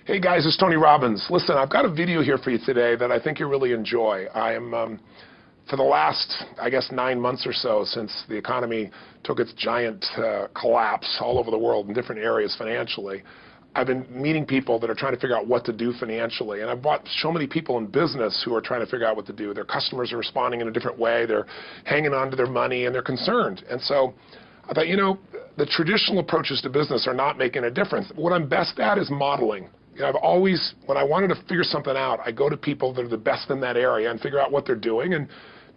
Hey guys, it's Tony Robbins. Listen, I've got a video here for you today that I think you'll really enjoy. I am, for the last, 9 months or so, since the economy took its giant collapse all over the world in different areas financially, I've been meeting people that are trying to figure out what to do financially. And I've brought so many people in business who are trying to figure out what to do. Their customers are responding in a different way. They're hanging on to their money and they're concerned. And so I thought, the traditional approaches to business are not making a difference. What I'm best at is modeling. I've always, when I wanted to figure something out, I go to people that are the best in that area and figure out what they're doing and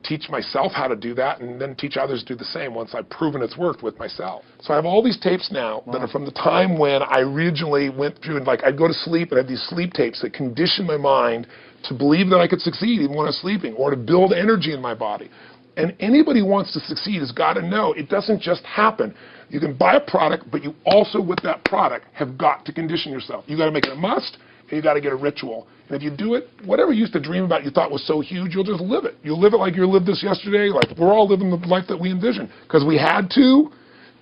teach myself how to do that and then teach others to do the same once I've proven it's worked with myself. So I have all these tapes now that are from the time when I originally went through and I'd go to sleep and I had these sleep tapes that conditioned my mind to believe that I could succeed even when I was sleeping or to build energy in my body. And anybody who wants to succeed has got to know it doesn't just happen. You can buy a product, but you also, with that product, have got to condition yourself. You've got to make it a must, and you've got to get a ritual. And if you do it, whatever you used to dream about you thought was so huge, you'll just live it. You'll live it like you lived this yesterday, like we're all living the life that we envisioned. Because we had to,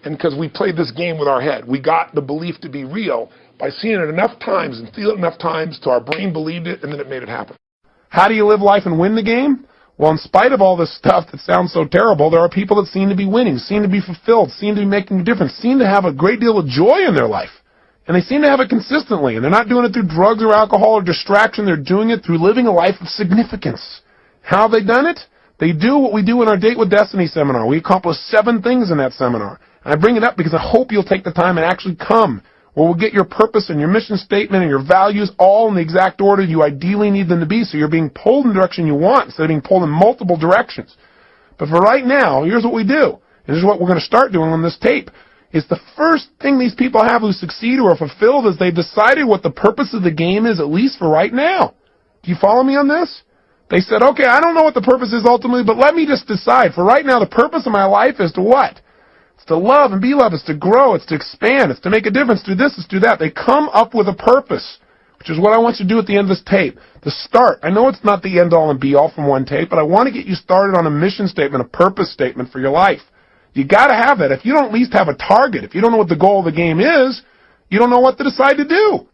and because we played this game with our head. We got the belief to be real by seeing it enough times and feeling it enough times till our brain believed it, and then it made it happen. How do you live life and win the game? Well, in spite of all this stuff that sounds so terrible, there are people that seem to be winning, seem to be fulfilled, seem to be making a difference, seem to have a great deal of joy in their life. And they seem to have it consistently. And they're not doing it through drugs or alcohol or distraction. They're doing it through living a life of significance. How have they done it? They do what we do in our Date with Destiny seminar. We accomplish 7 things in that seminar. And I bring it up because I hope you'll take the time and actually come, where we'll get your purpose and your mission statement and your values all in the exact order you ideally need them to be, so you're being pulled in the direction you want instead of being pulled in multiple directions. But for right now, here's what we do. And this is what we're going to start doing on this tape. Is the first thing these people have who succeed or are fulfilled is they've decided what the purpose of the game is, at least for right now. Do you follow me on this? They said, okay, I don't know what the purpose is ultimately, but let me just decide. For right now, the purpose of my life is to what? It's to love and be loved. It's to grow. It's to expand. It's to make a difference. Do this. It's do that. They come up with a purpose, which is what I want you to do at the end of this tape. To start. I know it's not the end-all and be-all from one tape, but I want to get you started on a mission statement, a purpose statement for your life. You got to have that. If you don't at least have a target, if you don't know what the goal of the game is, you don't know what to decide to do.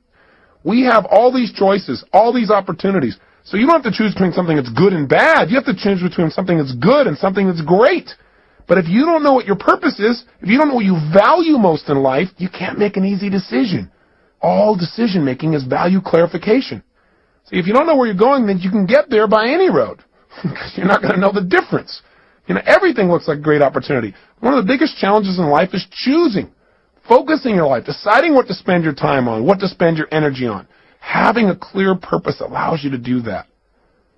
We have all these choices, all these opportunities. So you don't have to choose between something that's good and bad. You have to choose between something that's good and something that's great. But if you don't know what your purpose is, if you don't know what you value most in life, you can't make an easy decision. All decision making is value clarification. See, if you don't know where you're going, then you can get there by any road. Because you're not going to know the difference. Everything looks like a great opportunity. One of the biggest challenges in life is choosing. Focusing your life, deciding what to spend your time on, what to spend your energy on. Having a clear purpose allows you to do that.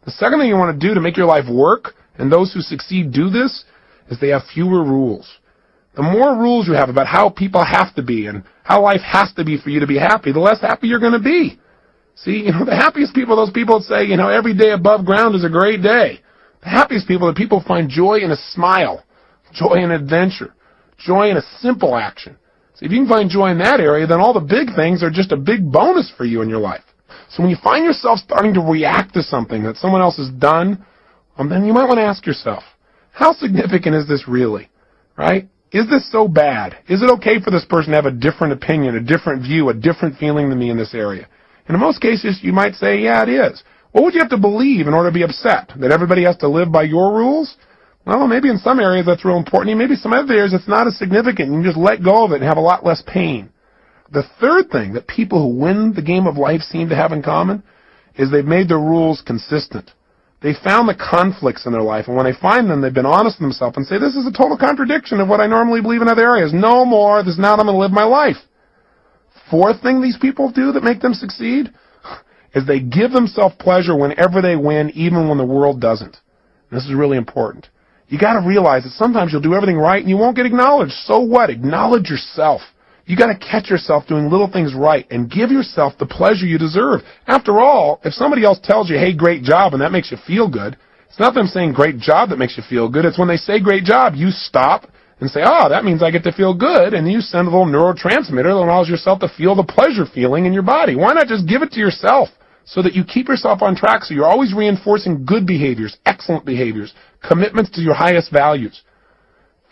The second thing you want to do to make your life work, and those who succeed do this, is they have fewer rules. The more rules you have about how people have to be and how life has to be for you to be happy, the less happy you're going to be. See, the happiest people are those people that say, every day above ground is a great day. The happiest people are people who find joy in a smile, joy in adventure, joy in a simple action. See, if you can find joy in that area, then all the big things are just a big bonus for you in your life. So when you find yourself starting to react to something that someone else has done, then you might want to ask yourself, how significant is this really, right? Is this so bad? Is it okay for this person to have a different opinion, a different view, a different feeling than me in this area? And in most cases, you might say, yeah, it is. What would you have to believe in order to be upset? That everybody has to live by your rules? Well, maybe in some areas that's real important. Maybe some other areas it's not as significant. You can just let go of it and have a lot less pain. The third thing that people who win the game of life seem to have in common is they've made their rules consistent. They found the conflicts in their life, and when they find them, they've been honest with themselves and say, this is a total contradiction of what I normally believe in other areas. No more. This is not how I'm going to live my life. Fourth thing these people do that make them succeed is they give themselves pleasure whenever they win, even when the world doesn't. And this is really important. You got to realize that sometimes you'll do everything right and you won't get acknowledged. So what? Acknowledge yourself. You got to catch yourself doing little things right and give yourself the pleasure you deserve. After all, if somebody else tells you, hey, great job, and that makes you feel good, it's not them saying great job that makes you feel good. It's when they say great job, you stop and say, that means I get to feel good, and you send a little neurotransmitter that allows yourself to feel the pleasure feeling in your body. Why not just give it to yourself so that you keep yourself on track so you're always reinforcing good behaviors, excellent behaviors, commitments to your highest values?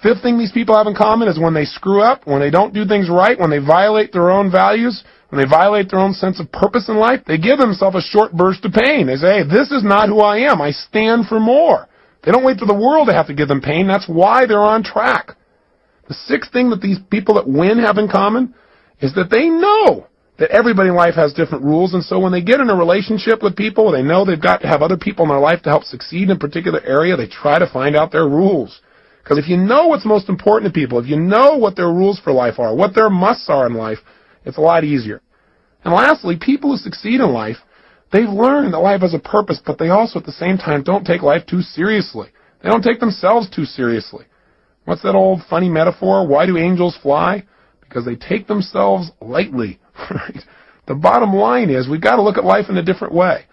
Fifth thing these people have in common is when they screw up, when they don't do things right, when they violate their own values, when they violate their own sense of purpose in life, they give themselves a short burst of pain. They say, hey, this is not who I am. I stand for more. They don't wait for the world to have to give them pain. That's why they're on track. The sixth thing that these people that win have in common is that they know that everybody in life has different rules, and so when they get in a relationship with people, they know they've got to have other people in their life to help succeed in a particular area, they try to find out their rules. Because if you know what's most important to people, if you know what their rules for life are, what their musts are in life, it's a lot easier. And lastly, people who succeed in life, they've learned that life has a purpose, but they also at the same time don't take life too seriously. They don't take themselves too seriously. What's that old funny metaphor? Why do angels fly? Because they take themselves lightly. Right? The bottom line is we've got to look at life in a different way.